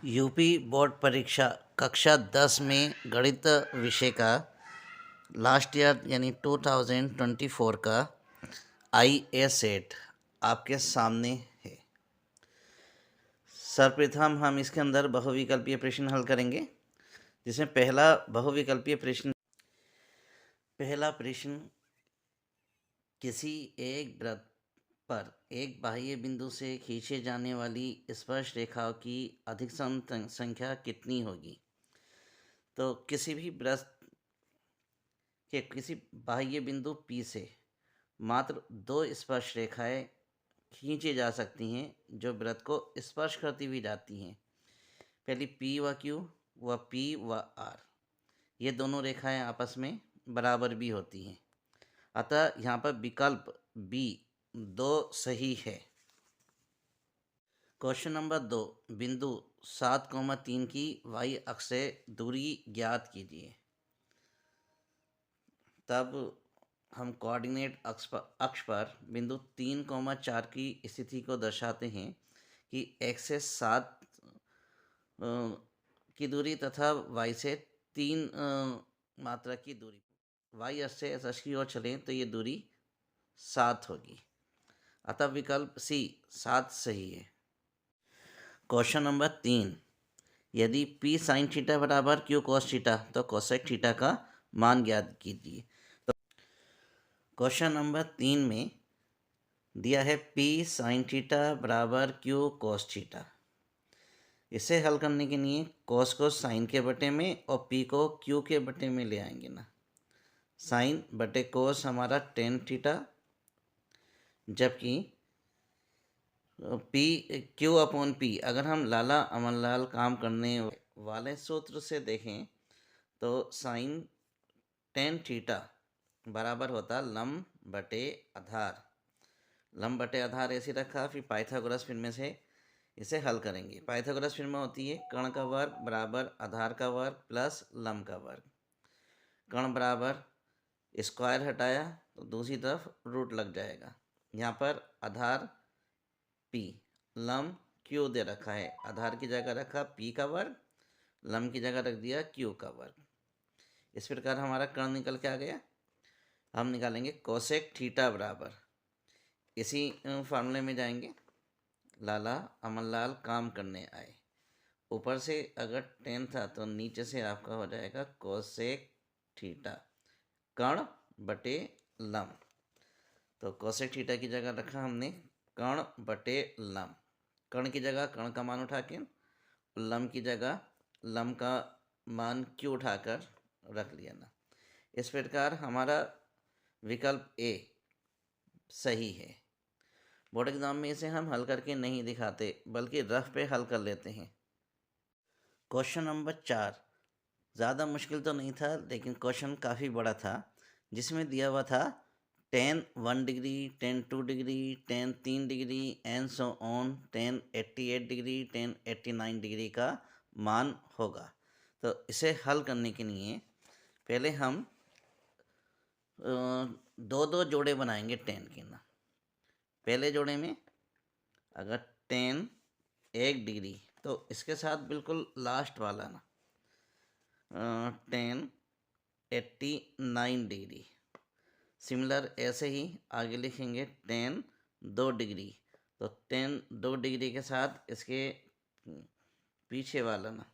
UP board परीक्षा कक्षा 10 में गणित विषय का लास्ट ईयर यानी 2024 का आई ए सेट आपके सामने है। सर्वप्रथम हम इसके अंदर बहुविकल्पीय प्रश्न हल करेंगे, जिसमें पहला प्रश्न किसी एक वृत्त पर एक बाह्य बिंदु से खींचे जाने वाली स्पर्श रेखाओं की अधिकतम संख्या कितनी होगी। तो किसी भी वृत्त के किसी बाह्य बिंदु P से मात्र दो स्पर्श रेखाएं खींची जा सकती हैं जो वृत्त को स्पर्श करती हुई जाती हैं। पहली P व Q व P व R, ये दोनों रेखाएं आपस में बराबर भी होती हैं। अतः यहाँ पर विकल्प B 2 सही है। क्वेश्चन नंबर 2, बिंदु 7,3 की y अक्ष से दूरी ज्ञात कीजिए। तब हम कोऑर्डिनेट अक्ष पर बिंदु 3,4 की स्थिति को दर्शाते हैं कि x से 7 की दूरी तथा y से 3 मात्रा की दूरी, y अक्ष से s की ओर चलें तो ये दूरी 7 होगी। अतः विकल्प C 7 सही है। क्वेश्चन नंबर 3, यदि P साइन थीटा बराबर Q कॉस थीटा तो कोसेक थीटा का मान ज्ञात कीजिए। तो क्वेश्चन नंबर 3 में दिया है P साइन थीटा बराबर Q कॉस थीटा। इसे हल करने के लिए कॉस को साइन के बटे में और P को Q के बटे में ले आएंगे ना। साइन बटे कॉस हमारा टेन थीटा, जबकि P Q अपॉन P अगर हम लाला अमरलाल काम करने वाले सूत्र से देखें तो साइन टेन थीटा बराबर होता लंब बटे आधार। लंब बटे आधार ऐसे रखा, फिर पाइथागोरस फिल्म से इसे हल करेंगे। पाइथागोरस फिल्म होती है कर्ण का वर्ग बराबर आधार का वर्ग प्लस लंब का वर्ग। कर्ण बराबर स्क्वायर हटाया तो दूसरी तरफ रूट लग जाएगा। यहाँ पर आधार P, लंब Q दे रखा है। आधार की जगह रखा P का वर्ग, लंब की जगह रख दिया Q का वर्ग। इस प्रकार हमारा कर्ण निकल के आ गया। हम निकालेंगे कोसेक थीटा बराबर, इसी फार्मूले में जाएंगे। लाला अमरलाल काम करने आए, ऊपर से अगर टेन था तो नीचे से आपका हो जाएगा कोसेक थीटा कर्ण बटे लंब। तो कोसेक थीटा की जगह रखा हमने कर्ण बटे लंब। कर्ण की जगह कर्ण का मान उठा के लंब की जगह लंब का मान Q उठाकर रख लिया ना। इस प्रकार हमारा विकल्प A सही है। बोर्ड एग्जाम में इसे हम हल करके नहीं दिखाते बल्कि रफ पे हल कर लेते हैं। क्वेश्चन नंबर 4 ज़्यादा मुश्किल तो नहीं था, लेकिन क्वेश्चन काफ़ी बड़ा था, जिसमें दिया हुआ था tan 1 degree, tan 2 degree, tan 3 degree and so on, tan 88 degree, tan 89 degree का मान होगा। तो इसे हल करने के लिए पहले हम दो दो जोड़े बनाएंगे tan के ना। पहले जोड़े में अगर tan 1 डिग्री तो इसके साथ बिल्कुल लास्ट वाला ना tan 89 डिग्री। सिमिलर ऐसे ही आगे लिखेंगे tan 2 डिग्री, तो tan 2 डिग्री के साथ इसके पीछे वाला ना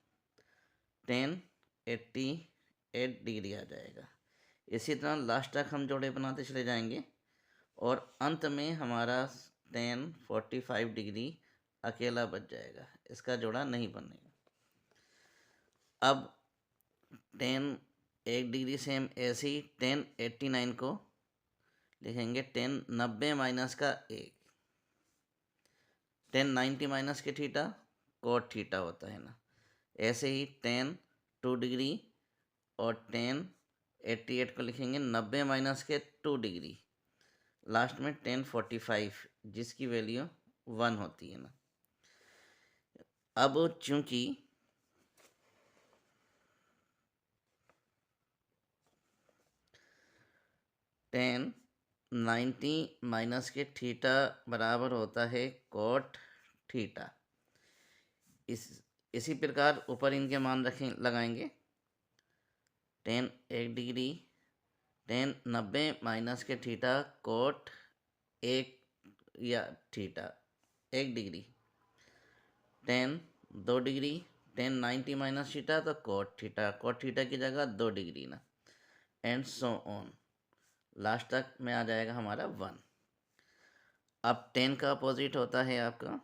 tan 88 डिग्री आ जाएगा। इसी तरह लास्ट तक हम जोड़े बनाते चले जाएंगे और अंत में हमारा tan 45 डिग्री अकेला बच जाएगा, इसका जोड़ा नहीं बनेगा। अब tan 1 डिग्री से हम ऐसे ही tan 89 को लिखेंगे tan 90 माइनस का 1। tan 90 माइनस के थीटा कोट थीटा होता है ना। ऐसे ही tan 2 डिग्री और tan 88 को लिखेंगे 90 माइनस के 2 डिग्री। लास्ट में tan 45 जिसकी वैल्यू 1 होती है ना। अब चूंकि tan 90 माइनस के थीटा बराबर होता है कोट थीटा, इसी प्रकार ऊपर इनके मान रखें लगाएंगे। टेन 1 डिग्री, टेन 90 माइनस के थीटा कोट 1 या theta 1 degree, ten 2 degree, ten 90 minus theta तो कोट थीटा की जगह 2 डिग्री ना, एंड सो ऑन। लास्ट तक में आ जाएगा हमारा 1। अब टेन का अपोजिट होता है आपका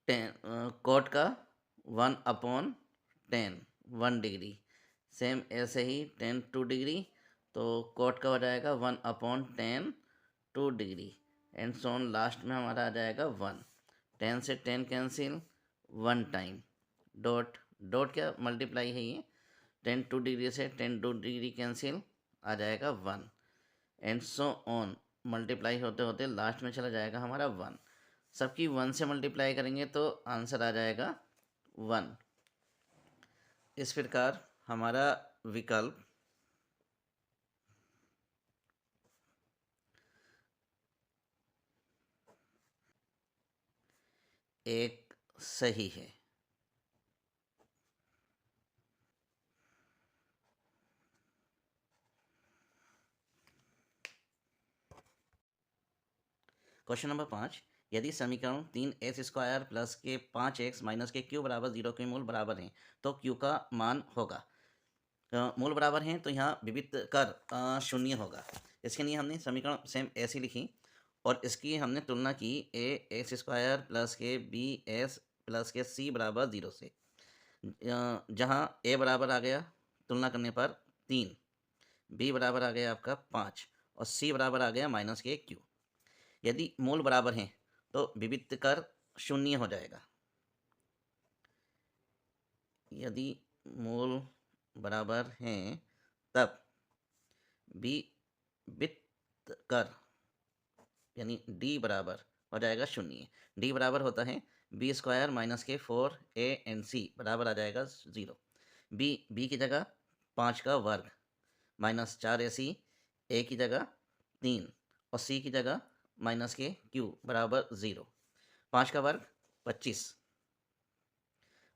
टेन, कोट का 1/10, 1 डिग्री। सेम ऐसे ही टेन 2 डिग्री तो कोट का हो जाएगा 1/10, 2 degree, and so on. Last में हमारा आ जाएगा 1। 10 से 10 कैंसिल, 1 टाइम डॉट डॉट क्या मल्टीप्लाई है ये, 10 2 डिग्री से 10 2 डिग्री कैंसिल, आ जाएगा 1, एंड सो ऑन। मल्टीप्लाई होते होते लास्ट में चला जाएगा हमारा 1। सबकी 1 से मल्टीप्लाई करेंगे तो आंसर आ जाएगा 1। इस प्रकार हमारा विकल्प एक सही है। क्वेश्चन नंबर 5, यदि समीकरण 3x² प्लस के 5x माइनस के क्यू बराबर 0 के मूल बराबर हैं तो क्यू का मान होगा। मूल बराबर हैं तो यहाँ विविध कर शून्य होगा। इसके लिए हमने समीकरण सेम ऐसी लिखी और इसकी हमने तुलना की ax² प्लस के bs प्लस के c बराबर 0 से। जहाँ a बराबर आ गया तुलना करने पर 3, b बराबर आ गया आपका 5 और c बराबर आ गया माइनस के क्यू। यदि मूल बराबर हैं तो विविध कर शून्य हो जाएगा। यदि मूल बराबर हैं तब विविध कर यानी d बराबर हो जाएगा शून्य। d बराबर होता है b² माइनस के 4a एंड c बराबर आ जाएगा 0। b की जगह 5 का वर्ग माइनस 4ac, a की जगह 3 और c की जगह माइनस के q बराबर 0। 5 का वर्ग 25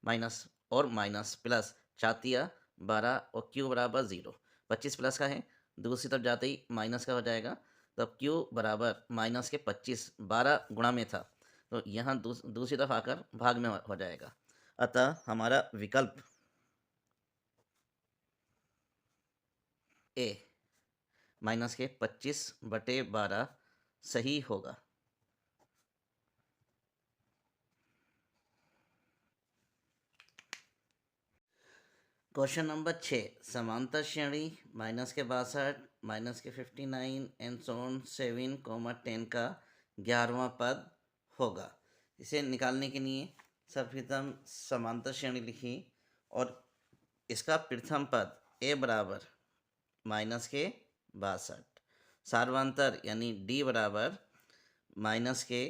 माइनस और माइनस प्लस 4×12 और q बराबर 0। 25 प्लस का है, दूसरी तरफ जाते ही माइनस का हो जाएगा, तब q बराबर माइनस के 25, 12 गुणा में था तो यहाँ दूसरी तरफ आकर भाग में हो जाएगा। अतः हमारा विकल्प ए माइनस के 25/12 सही होगा। क्वेश्चन नंबर 6, समांतर श्रेणी माइनस के 62 माइनस के 59 एंड सो ऑन 7, 10 का 11वां पद होगा। इसे निकालने के लिए सर्वप्रथम समांतर श्रेणी लिखी और इसका प्रथम पद a बराबर माइनस के 62, सार्वांतर यानी d बराबर माइनस के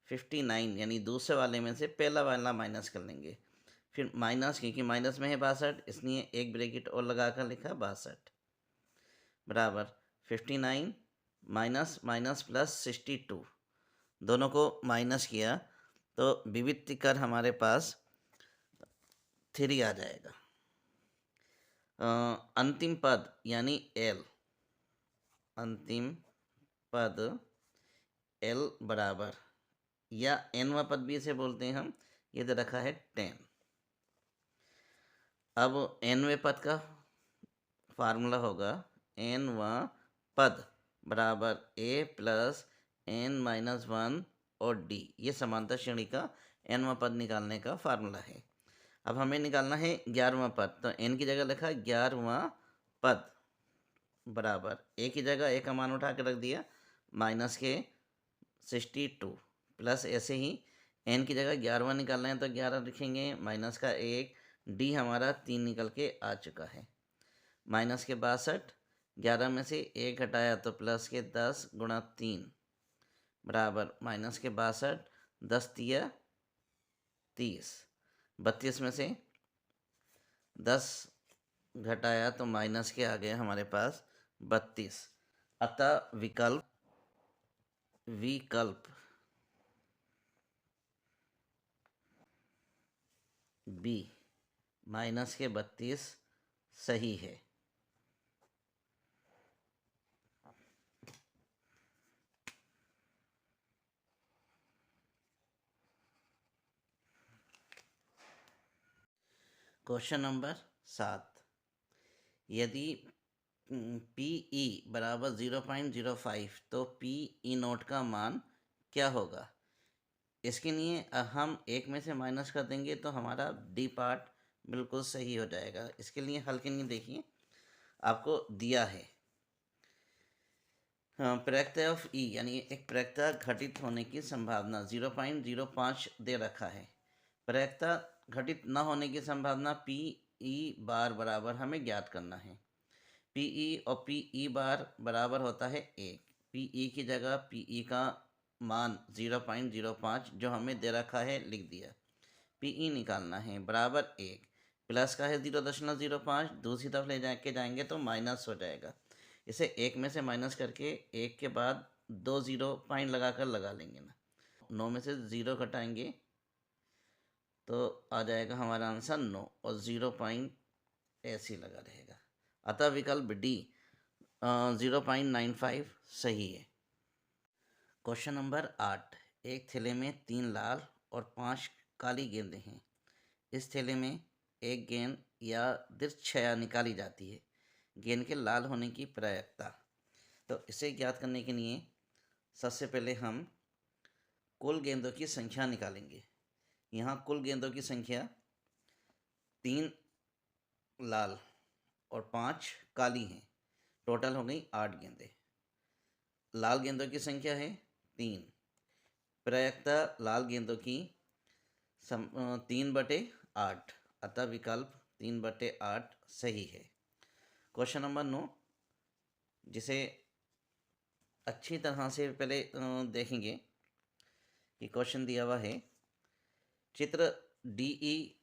59 यानी दूसरे वाले में से पहला वाला माइनस कर लेंगे। फिर माइनस, क्योंकि माइनस में है 62 इसलिए एक ब्रैकेट और लगाकर लिखा 62 बराबर 59 माइनस माइनस प्लस 62, दोनों को माइनस किया तो विविध कर हमारे पास 3 आ जाएगा। अंतिम पद यानी l, अंतिम पद l बराबर या nवां पद भी इसे बोलते हैं हम, ये तो रखा है 10। अब nवें पद का फार्मूला होगा nवां पद बराबर a प्लस n-1 और d। ये समांतर श्रेणी का nवां पद निकालने का फार्मूला है। अब हमें निकालना है 11वां पद, तो n की जगह लिखा 11वां पद बराबर a की जगह a का मान उठा के रख दिया माइनस के 62 प्लस ऐसे ही n की जगह 11वां निकालना है तो 11 लिखेंगे माइनस का 1, d हमारा 3 निकल के आ चुका है। माइनस के 62, 11 में से 1 घटाया तो प्लस के 10 गुणा 3 बराबर माइनस के 62, 10×3 = 30, 32 में से 10 घटाया तो माइनस के आ गए हमारे पास 32। अतः विकल्प बी -32 सही है। क्वेश्चन नंबर 7, यदि PE बराबर 0.05 तो PE नोट का मान क्या होगा? इसके लिए हम एक में से माइनस कर देंगे तो हमारा डी पार्ट बिल्कुल सही हो जाएगा। इसके लिए हल के लिए देखिए, आपको दिया है प्रवक्ता ऑफ ई यानी एक प्रवक्ता घटित होने की संभावना 0.05 दे रखा है। प्रवक्ता घटित न होने की संभावना PE बार बराबर हमें ज्ञात करना है। PE और PE बार बराबर होता है 1। PE की जगह PE का मान 0.05 जो हमें दे रखा है लिख दिया। PE निकालना है बराबर 1, प्लस का है 0.05, दूसरी तरफ ले जाके जाएंगे तो माइनस हो जाएगा। इसे एक में से माइनस करके एक के बाद 2 0 पॉइंट लगाकर लगा लेंगे ना, 9 में से 0 घटाएंगे तो आ जाएगा हमारा आंसर 9 और 0 पॉइंट ऐसे ही लगा रहेगा। अतः विकल्प डी 0.95 सही है। क्वेश्चन नंबर 8, एक थैले में 3 लाल और 5 काली गेंदें हैं। इस थैले में एक गेंद या तिरछया निकाली जाती है। गेंद के लाल होने की प्रायिकता, तो इसे ज्ञात करने के लिए सबसे पहले हम कुल गेंदों की संख्या निकालेंगे। यहाँ कुल गेंदों की संख्या 3 लाल और 5 काली हैं, टोटल हो गई 8 गेंदें। लाल गेंदों की संख्या है 3, प्रायिकता लाल गेंदों की 3/8, अतः विकल्प 3/8 सही है। क्वेश्चन नंबर 9, जिसे अच्छी तरह से पहले देखेंगे कि क्वेश्चन दिया हुआ है, चित्र DE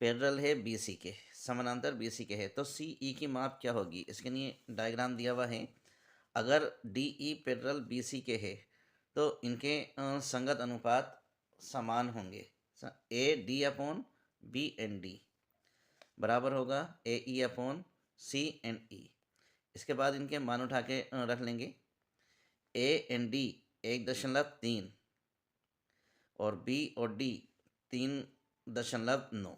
पैरेलल है BC के, समानांतर BC के है, तो CE की माप क्या होगी? इसके लिए डायग्राम दिया हुआ है। अगर DE पैरेलल BC के है तो इनके संगत अनुपात समान होंगे। AD/BND बराबर होगा AE/CNE। इसके बाद इनके मान उठा के रख लेंगे। AND 1.3 और B और D 3.9।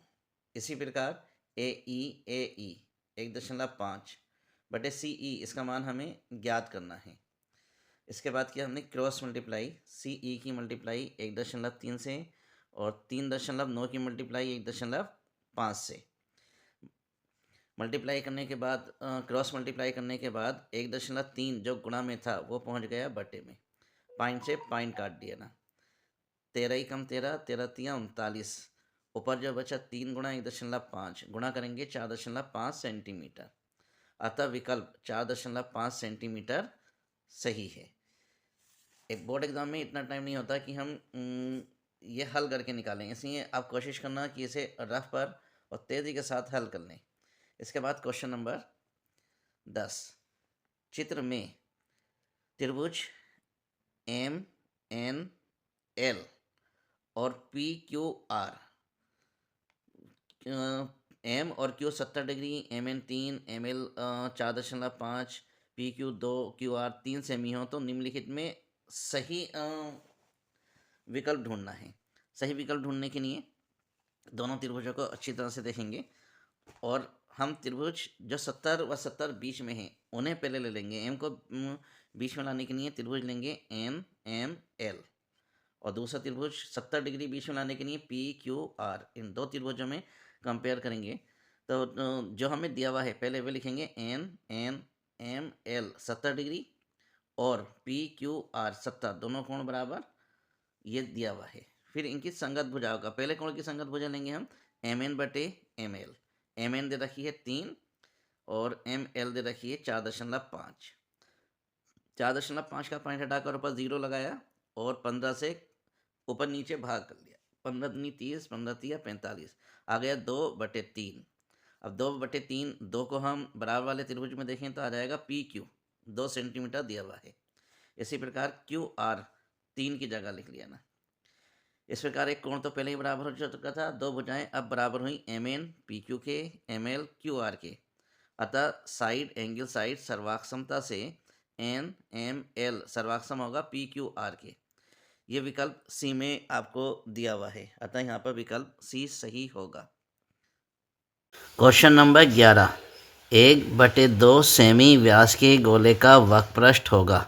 इसी प्रकार AE 1.5 बटे CE, इसका मान हमें ज्ञात करना है। इसके बाद किया हमने क्रॉस मल्टीप्लाई, CE की मल्टीप्लाई 1.3 से और 3.9 की मल्टीप्लाई 1.5 से। मल्टीप्लाई करने के बाद क्रॉस मल्टीप्लाई करने के बाद 1.3 जो गुणा में था वो पहुंच गया बटे में, पॉइंट से पॉइंट काट दिया ना। 13 ही कम 13, 13 तिया 39, ऊपर जो बचा 3 गुणा 1.5 गुणा करेंगे 4.5 सेंटीमीटर, अतः विकल्प 4.5 सेंटीमीटर सही है। एक बोर्ड एग्जाम में इतना टाइम नहीं होता कि हम ये हल करके निकालें, इसलिए आप कोशिश करना कि इसे रफ पर और तेज़ी के साथ हल कर लें। इसके बाद क्वेश्चन नंबर 10, चित्र में त्रिभुज MNL और PQR, M और Q 70 degree, MN 3, ML 4.5, PQ 2, QR 3 semi हो, तो निम्नलिखित में सही विकल्प ढूंढना है। सही विकल्प ढूंढने के लिए दोनों त्रिभुजों को अच्छी तरह से देखेंगे और हम त्रिभुज जो 70 व 70 बीच में हैं उन्हें पहले ले लेंगे। M को बीच में लाने के लिए त्रिभुज लेंगे NML और दूसरा त्रिभुज 70 डिग्री बीच में लाने के लिए PQR। इन दो त्रिभुजों में कंपेयर करेंगे तो जो हमें दिया हुआ है पहले वे लिखेंगे NML 70 डिग्री और PQR 70, दोनों कोण बराबर, ये दिया हुआ है। फिर इनकी संगत भुजाओं का, पहले कोण की संगत भुजा लेंगे हम MN/ML। MN दे रखी है 3 और ML दे रखी है 4.5। 4.5 का पॉइंट हटाकर ऊपर 0 लगाया और 15 से ऊपर नीचे भाग कर लिया। 15 दूनी 30, 15 तिया 45, आ गया 2/3। अब 2/3, 2 को हम बराबर वाले त्रिभुज में देखें तो आ जाएगा PQ 2 सेंटीमीटर दिया हुआ है। इसी प्रकार QR 3 की जगह लिख लिया ना। इस प्रकार एक कोण तो पहले ही बराबर हो चुका था, दो भुजाएं अब बराबर हुई MN PQ के, ML QR के। अतः साइड एंगल साइड सर्वाक्षमता से NML सर्वाक्षम होगा PQR के। ये विकल्प सी में आपको दिया हुआ है, अतः यहाँ पर विकल्प सी सही होगा। क्वेश्चन नंबर 11, 1/2 सेमी व्यास के गोले का वक्रपृष्ठ होगा।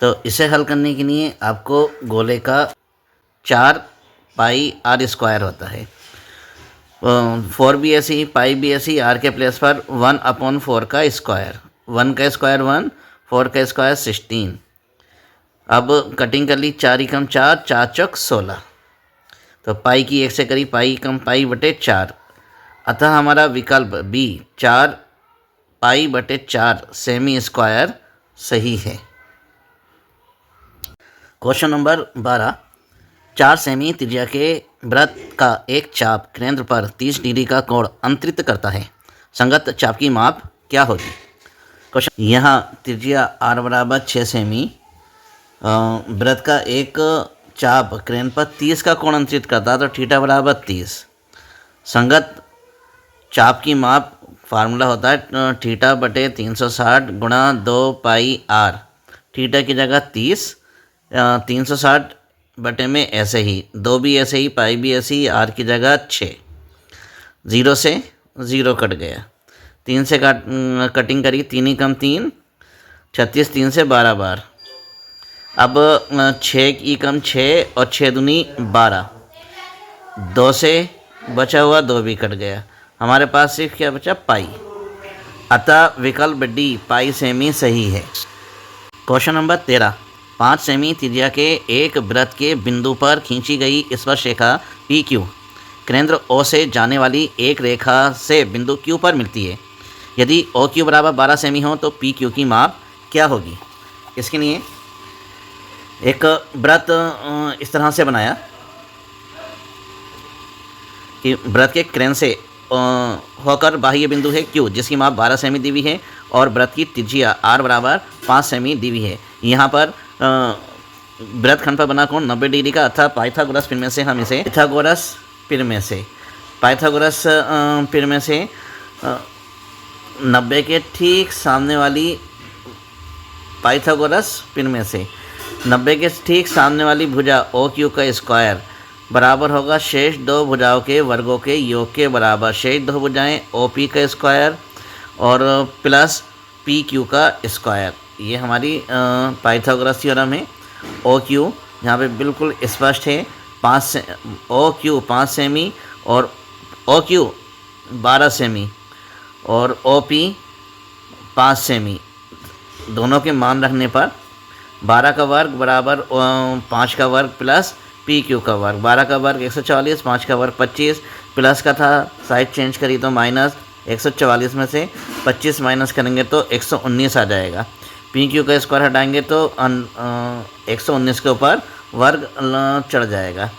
तो इसे हल करने के लिए आपको गोले का 4πr² होता है, 4 भी ऐसे ही, पाई भी ऐसे ही, आर के प्लेस पर 1/4 का स्क्वायर, 1 का स्क्वायर 1, 4 का स्क्वायर 16। अब कटिंग कर ली, 4 × 4, 4 चौक 16। तो पाई की 1 से करी, पाई कम पाई बटे 4। अतः हमारा विकल्प बी 4π/4 सेमी स्क्वायर सही है। क्वेश्चन नंबर 12, 4 सेमी त्रिज्या के वृत्त का एक चाप केंद्र पर 30 डिग्री का कोण अंतरित करता है। संगत चाप की माप क्या होगी? क्वेश्चन, यहाँ त्रिज्या r बराबर 6 सेमी, वृत्त का एक चाप केंद्र पर 30 का कोण अंतरित करता है, तो थीटा बराबर 30। संगत चाप की माप फार्मूला होता है थीटा बटे 360 गुणा 2πr। थीटा की जगह 30, 360 बटे में ऐसे ही, 2 भी ऐसे ही, पाई भी ऐसे ही, आर की जगह 6। 0 से 0 कट गया, 3 से कटिंग करी, 3 ही कम 3, 36, 3 से 12 बार। अब 6 की कम 6 और 6 दूनी 12, 2 से बचा हुआ 2 भी कट गया, हमारे पास सिर्फ क्या बचा, पाई। अतः विकल्प डी पाई सेमी सही है। क्वेश्चन नंबर 13, 5 सेमी त्रिज्या के एक वृत्त के बिंदु पर खींची गई स्पर्शरेखा PQ केंद्र O से जाने वाली एक रेखा से बिंदु Q पर मिलती है। यदि OQ बराबर 12 सेमी हो तो PQ की माप क्या होगी? इसके लिए एक वृत्त इस तरह से बनाया कि वृत्त के केंद्र से होकर बाह्य बिंदु है Q, जिसकी माप 12 सेमी दी हुई है, और वृत्त की त्रिज्या R बराबर 5 सेमी दी हुई है। यहाँ पर वृत्तखंड पर बना कोण 90 डिग्री का, अर्थात पाइथागोरस प्रमेय से हम इसे पाइथागोरस प्रमेय से 90 के ठीक सामने वाली पाइथागोरस प्रमेय से 90 के ठीक सामने वाली भुजा OQ का स्क्वायर बराबर होगा शेष दो भुजाओं के वर्गों के योग के बराबर। शेष दो भुजाएं OP का स्क्वायर और प्लस PQ का स्क्वायर। ये हमारी पाइथागोरस थ्योरम है। OQ यहाँ पे बिल्कुल स्पष्ट है, OQ 5 सेमी और OQ 12 सेमी और OP 5 सेमी, दोनों के मान रखने पर 12 का वर्ग बराबर 5 का वर्ग प्लस PQ का वर्ग। 12 का वर्ग 144, 5 का वर्ग 25, प्लस का था साइड चेंज करी तो माइनस, 144 में से 25 माइनस करेंगे तो 119 आ जाएगा। PQ का स्क्वायर हटाएंगे तो 119 के ऊपर वर्ग चढ़ जाएगा।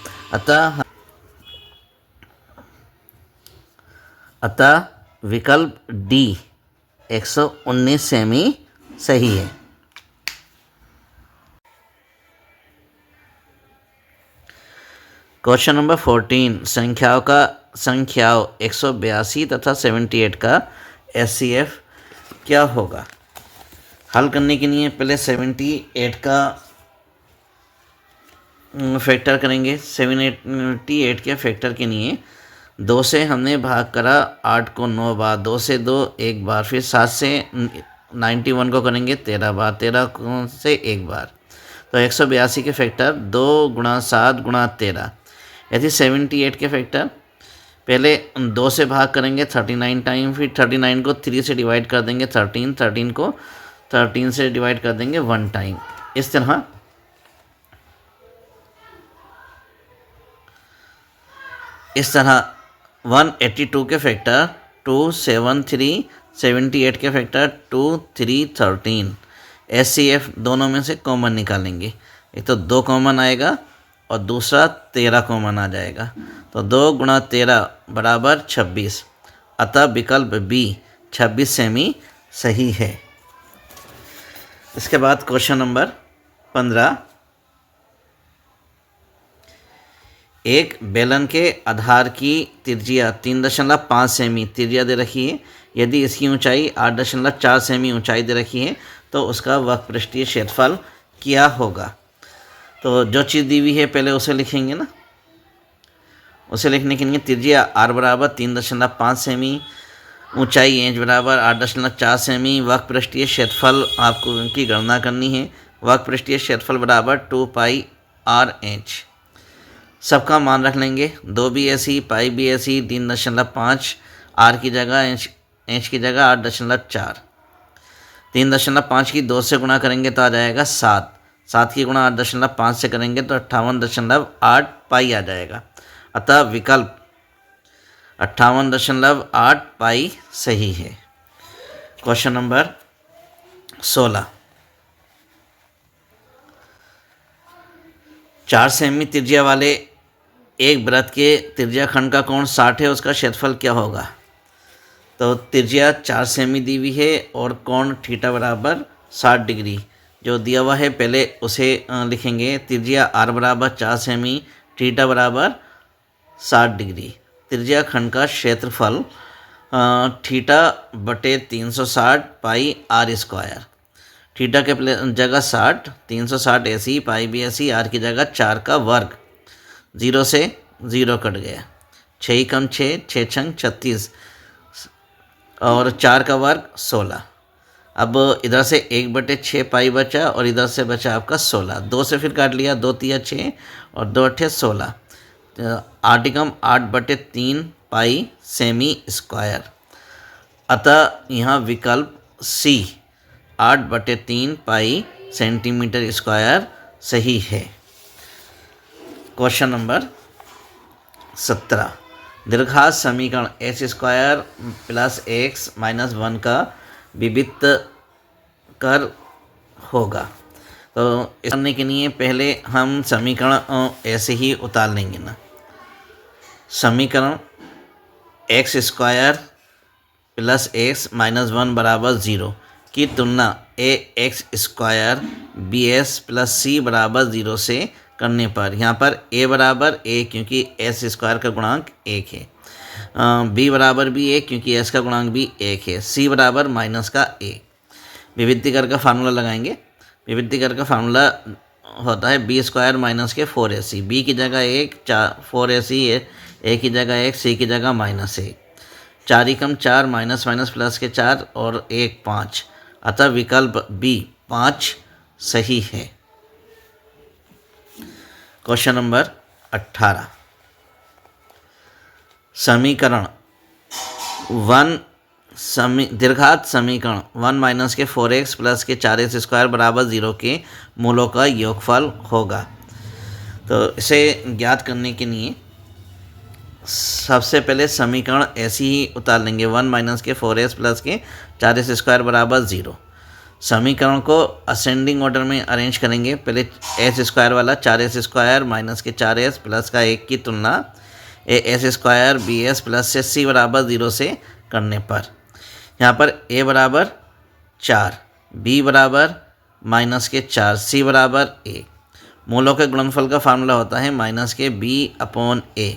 अतः विकल्प डी 119 सेमी सही है। क्वेश्चन नंबर 14, संख्याओं 182 तथा 78 का SCF क्या होगा? हल करने के लिए पहले 78 का फैक्टर करेंगे। 78 के फैक्टर के लिए 2 से हमने भाग करा 8 को 9 बार, 2 से 2 1 बार, फिर 7 से 91 को करेंगे 13 बार, 13 से 1 बार। तो 182 के फैक्टर 2 × 7 × 13। यदि 78 के फैक्टर पहले 2 से भाग करेंगे 39 टाइम, फिर 39 को 3 से डिवाइड कर देंगे 13, 13 को 13 से डिवाइड कर देंगे 1 टाइम। इस तरह इस तरह 182 के फैक्टर 273, 78 के फैक्टर 2313। SCF दोनों में से कॉमन निकालेंगे, एक तो 2 कॉमन आएगा और दूसरा 13 कॉमन आ जाएगा, तो 2 × 13 बराबर 26। अतः विकल्प बी 26 सेमी सही है। इसके बाद क्वेश्चन नंबर 15, एक बेलन के आधार की त्रिज्या 3.5 सेमी त्रिज्या दे रखी है। यदि इसकी ऊंचाई 8.4 सेमी ऊंचाई दे रखी है तो उसका वक्रपृष्ठीय क्षेत्रफल क्या होगा। तो जो चीज़ दी हुई है पहले उसे लिखेंगे ना। उसे लिखने के लिए त्रिज्या आर बराबर 3.5 सेमी, ऊंचाई एच बराबर 8.4 सेमी, वक्रपृष्ठीय क्षेत्रफल आपको उनकी गणना करनी है। वक्रपृष्ठीय क्षेत्रफल बराबर 2πr/h। सबका मान रख लेंगे, 2 भी ऐसी, पाई भी ऐसी, 3.5, आर की जगह एच की जगह 8.4। 3.5 की 2 से गुणा करेंगे तो आ जाएगा 7। 7 की गुणा 8.5 से करेंगे तो 58.8 पाई आ जाएगा। अतः विकल्प 58.8 पाई सही है। Question number 16। 4 सेमी त्रिज्या वाले एक वृत्त के त्रिज्या खंड का कोण 60 है, उसका क्षेत्रफल क्या होगा। तो त्रिज्या 4 सेमी दी हुई है और कोण थीटा बराबर 60 डिग्री जो दिया हुआ है पहले उसे लिखेंगे। त्रिज्या आर बराबर 4 सेमी, थीटा बराबर 60 डिग्री। त्रिज्या खंड का क्षेत्रफल थीटा बटे 360 पाई आर स्क्वायर। थीटा के जगह 60, 360 ऐसी, पाई भी ऐसी, आर की जगह 4 का वर्ग। 0 से 0 कट गया, 6 कम 6, 6 छंग 36 और 4 का वर्ग 16। अब इधर से 1/6 पाई बचा और इधर से बचा आपका 16। 2 से फिर काट लिया, 2 तिया 6 और 2 अट्ठे 16। 8 एकम 8/3 पाई सेमी स्क्वायर। अतः यहाँ विकल्प सी 8/3 पाई सेंटीमीटर स्क्वायर सही है। Question number 17। दीर्घात समीकरण x² + x - 1 का विविक्त कर होगा। तो इस करने के लिए पहले हम समीकरण ऐसे ही उतार लेंगे ना। समीकरण x² + x - 1 बराबर 0 की तुलना ax² bs + c बराबर 0 से करने पर यहाँ पर a बराबर a क्योंकि s² का गुणांक 1 है, b बराबर भी 1 क्योंकि s का गुणांक भी 1 है, c बराबर -1। विविधीकर का फार्मूला लगाएंगे। विविधीकर का फार्मूला होता है b² - 4ac। b की जगह 1, 4ac है, a की जगह 1, c की जगह -1। 4 एकम 4, माइनस प्लस के 4 और 1 5। अतः विकल्प बी 5 सही है। Question number 18। समीकरण दीर्घात समीकरण 1 - 4x + के 4x² बराबर 0 के मूलों का योगफल होगा। तो इसे ज्ञात करने के लिए सबसे पहले समीकरण ऐसी ही उतार लेंगे। 1 - 4x + के 4x² बराबर 0। समीकरण को असेंडिंग ऑर्डर में अरेंज करेंगे। पहले s² वाला 4s² - के 4s प्लस का 1 की तुलना as² bs प्लस से c बराबर 0 से करने पर यहाँ पर a बराबर 4, b बराबर -4, c बराबर 1। मूलों के गुणनफल का फार्मूला होता है -b/a।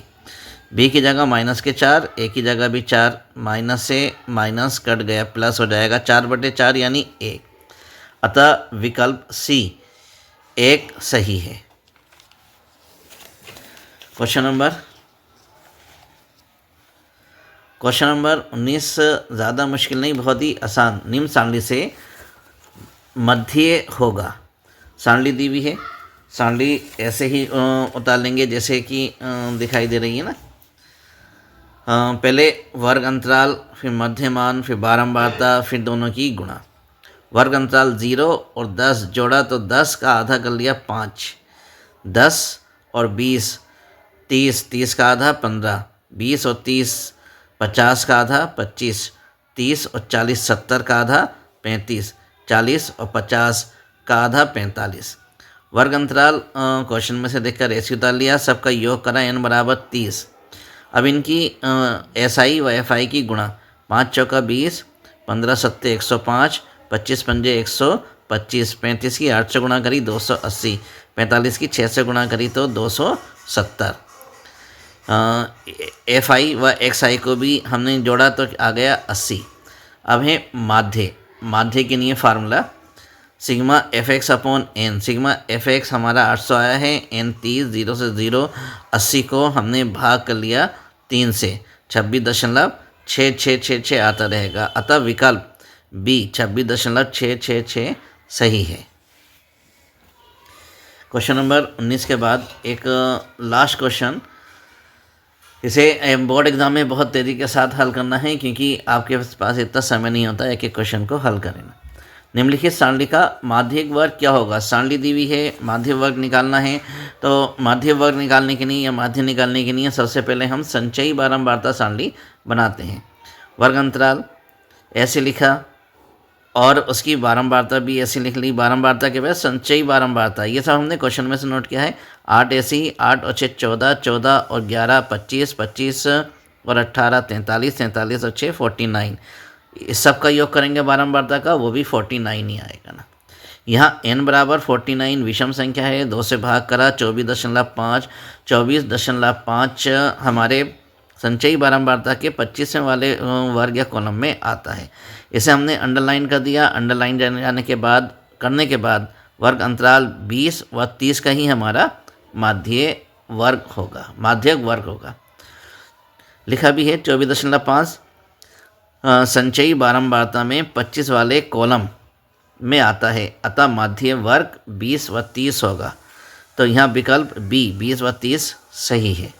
b की जगह -4, a की जगह भी 4, माइनस से माइनस कट गया, प्लस हो जाएगा 4/4 यानी 1। अतः विकल्प सी 1 सही है। क्वेश्चन नंबर 19 ज़्यादा मुश्किल नहीं, बहुत ही आसान। निम्न सारणी से मध्य होगा। सारणी दी हुई है, सारणी ऐसे ही उतार लेंगे जैसे कि दिखाई दे रही है ना। पहले वर्ग अंतराल, फिर मध्यमान, फिर बारंबारता, फिर दोनों की गुणा। वर्ग अंतराल 0 और 10 जोड़ा तो 10 का आधा कर लिया 5। 10 और 20 30, 30 का आधा 15, 20 और 30 50 का आधा 25, 30 और 40 70 का आधा 35, 40 और 50 का आधा 45। वर्ग अंतराल क्वेश्चन में से देखकर ऐसे उतार लिया, सबका योग करा n बराबर 30। अब इनकी SI व FI की गुणा। 5 चौका 20, 15 सत्ते 105, 25 पंजे 125, 35 की 8 से गुणा करी 280, 45 की 6 से गुणा करी तो 270। एफ आई व एक्स आई को भी हमने जोड़ा तो आ गया 80। अब है माध्य। माध्य के लिए formula sigma f x upon n. Sigma f x हमारा 800 आया है, एन 30, 0 से 0, 80 को हमने भाग कर लिया 3 से, 26.6666 आता रहेगा। अतः विकल्प बी 26.666 सही है। क्वेश्चन नंबर 19 के बाद एक लास्ट क्वेश्चन, इसे बोर्ड एग्ज़ाम में बहुत तेज़ी के साथ हल करना है क्योंकि आपके पास इतना समय नहीं होता एक एक क्वेश्चन को हल करना। निम्नलिखित सारणी का माध्यिक वर्ग क्या होगा। सारणी दी हुई है, माध्य वर्ग निकालना है। तो माध्य वर्ग निकालने के लिए या माध्य निकालने के लिए सबसे पहले हम संचयी बारंबारता सारणी बनाते हैं। वर्ग अंतराल ऐसे लिखा और उसकी बारंबारता भी ऐसे लिख ली। बारंबारता के बाद संचयी बारंबारता, ये सब हमने क्वेश्चन में से नोट किया है। 8 ऐसे ही, 8 और 6 14, 14 और 11 25, 25 और 18 43, 43 और 6 49। इस सब का योग करेंगे बारंबारता का, वो भी 49 ही आएगा ना। यहाँ n बराबर 49 विषम संख्या है, 2 से भाग करा 24.5, 24.5 हमारे संचयी बारंबारता के 25वें वाले वर्ग या कॉलम में आता है। इसे हमने अंडरलाइन कर दिया। अंडरलाइन जाने के बाद करने के बाद वर्ग अंतराल 20 व 30 का ही हमारा माध्य वर्ग होगा, माध्यक वर्ग होगा। लिखा भी है 24.5 संचयी बारंबारता में 25 वाले कॉलम में आता है, अतः माध्य वर्ग 20 व 30 होगा। तो यहाँ विकल्प बी 20 व 30 सही है।